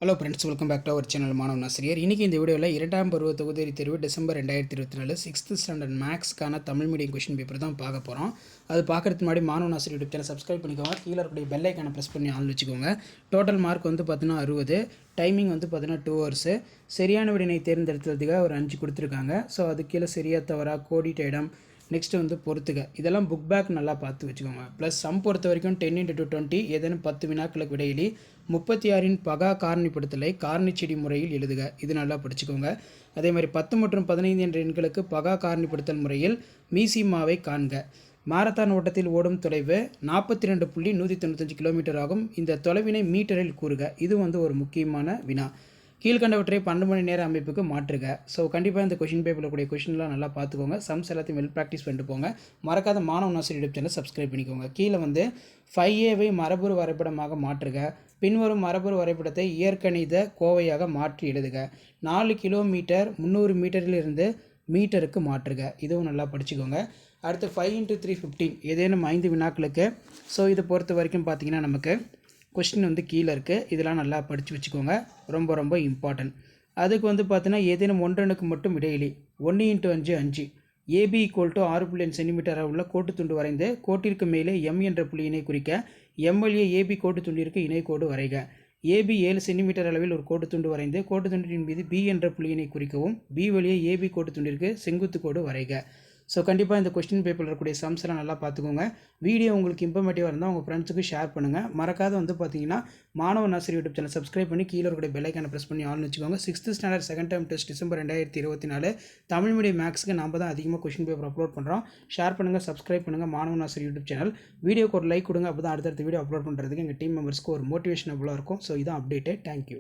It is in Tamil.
Hello friends, welcome back to our channel மாணவன் ஆசிரியர். இன்றைக்கி இந்த வீடியோவில் இரண்டாம் பருவ தொகுதி தேர்வு டிசம்பர் 2024 6th ஸ்டாண்டர்ட் மேக்ஸ்க்கான தமிழ் மீடியம் கொஷின் பேப்பர் தான் பார்க்க போகிறோம். அது பார்க்குறதுக்கு முன்னாடி மாணவன் ஆசிரியர் யூடியூப் சேனல் சப்ஸ்கிரைப் பண்ணிக்கோங்க. கீழே இருக்கக்கூடிய பெல் ஐக்கானை ப்ரெஸ் பண்ணி ஆன் வச்சுக்கோங்க. டோட்டல் மார்க் வந்து பார்த்தீங்கன்னா 60, டைமிங் வந்து பார்த்தீங்கன்னா 2 hours. சரியான விடையினை தேர்ந்தெடுத்ததுக்காக ஒரு 5 கொடுத்துருக்காங்க. ஸோ அது கீழே சரியா தவறா, கோடிட்ட இடம், நெக்ஸ்ட்டு வந்து பொறுத்துக, இதெல்லாம் புக் பேக் நல்லா பார்த்து வச்சுக்கோங்க. ப்ளஸ் சம் பொறுத்த வரைக்கும் 10 × 20 ஏதேனும் 10 வினாக்களுக்கு விடையிலி 36 பகா காரணிப்படுத்தலை காரணிச்செடி முறையில் எழுதுக, இது நல்லா படிச்சுக்கோங்க. அதே மாதிரி 10 மற்றும் 15 என்ற எண்களுக்கு பகா காரணிப்படுத்தல் முறையில் மீசிமாவை காண்க. மாரத்தான் ஓட்டத்தில் ஓடும் தொலைவு 42.195 கிலோமீட்டர் ஆகும். இந்த தொலைவினை மீட்டரில் கூறுக, இது வந்து ஒரு முக்கியமான வினா. கீழ்கண்டவற்றை 12 மணி நேர அமைப்புக்கு மாற்றுக. ஸோ கண்டிப்பாக இந்த கொஷின் பேப்பரில் கூடிய கொஷின்லாம் நல்லா பார்த்துக்கோங்க. சம்ஸ் எல்லாத்தையும் வெல் ப்ராக்டிஸ் பண்ணிட்டு போங்க. மறக்காத மாணவன் ஆசிரியர் யூடியூப் சேனல் சப்ஸ்கிரைப் பண்ணிக்கோங்க. கீழே வந்து 5A மரபுரு வரைபடமாக மாற்றுக. பின்வரும் மரபுரு வரைபடத்தை இயற்கணித கோவையாக மாற்றி எழுதுக. 4 கிலோமீட்டர் 300 மீட்டரிலிருந்து மீட்டருக்கு மாற்றுக, இதுவும் நல்லா படிச்சுக்கோங்க. அடுத்து 5 × 3 15 ஏதேனும் 5 வினாக்களுக்கு. ஸோ இதை பொறுத்த வரைக்கும் பார்த்தீங்கன்னா நமக்கு கொஸ்டின் வந்து கீழே இருக்குது, இதெல்லாம் நல்லா படித்து வச்சுக்கோங்க, ரொம்ப ரொம்ப இம்பார்ட்டன்ட். அதுக்கு வந்து பார்த்தீங்கன்னா ஏதேனும் ஒன்றனுக்கு மட்டும் இடையிலி 1 × 5 5 ஏபி = 6.5 சென்டிமீட்டர் உள்ள கோட்டு துண்டு வரைந்து கோட்டிற்கு மேலே எம் என்ற புள்ளியினை குறிக்க எம் வழியே ஏபி கோட்டு துண்டிற்கு இணைக்கோடு வரைக. ஏபி 7 சென்டிமீட்டர் அளவில் ஒரு கோட்டு துண்டு வரைந்து கோட்டு துண்டின் மீது பி என்ற புள்ளியினை குறிக்கவும் பி வழியே ஏபி கோட்டு துண்டிற்கு செங்குத்து கோடு வரைக. ஸோ கண்டிப்பாக இந்த கொஸ்டின் பேப்பரில் இருக்கக்கூடிய சம்ஸ் எல்லாம் நல்லா பார்த்துக்கோங்க. வீடியோ உங்களுக்கு இன்ஃபர்மேட்டிவாக இருந்தால் உங்கள் ஃப்ரெண்ட்ஸுக்கு ஷேர் பண்ணுங்கள். மறக்காத வந்து பார்த்தீங்கன்னா மாணவன் ஆசிரியர் யூடியூப் சேனல் சப்ஸ்கிரைப் பண்ணி கீழே இருக்கக்கூடிய பெல் ஐக்கானை ப்ரெஸ் பண்ணி ஆன் வச்சுக்கோங்க. 6th standard second term test December 2024 Tamil medium மேக்ஸுக்கு நம்ம தான் அதிகமாக கொஸ்டின் பேப்பர் அப்லோட் பண்ணுறோம். ஷேர் பண்ணுங்கள், சப்ஸ்கிரைப் பண்ணுங்கள் மாணவன் ஆசிரியர் யூடியூப் சேனல். வீடியோக்கு ஒரு லைக் கொடுங்க, அப்போ தான் அடுத்தடுத்த வீடியோ அப்லோட் பண்ணுறதுக்கு எங்கள் டீம் மெம்பர்ஸ்க்கு ஒரு மோட்டிவேஷனபுளாக இருக்கும். ஸோ இதான் அப்டேட்டு. தேங்க்யூ.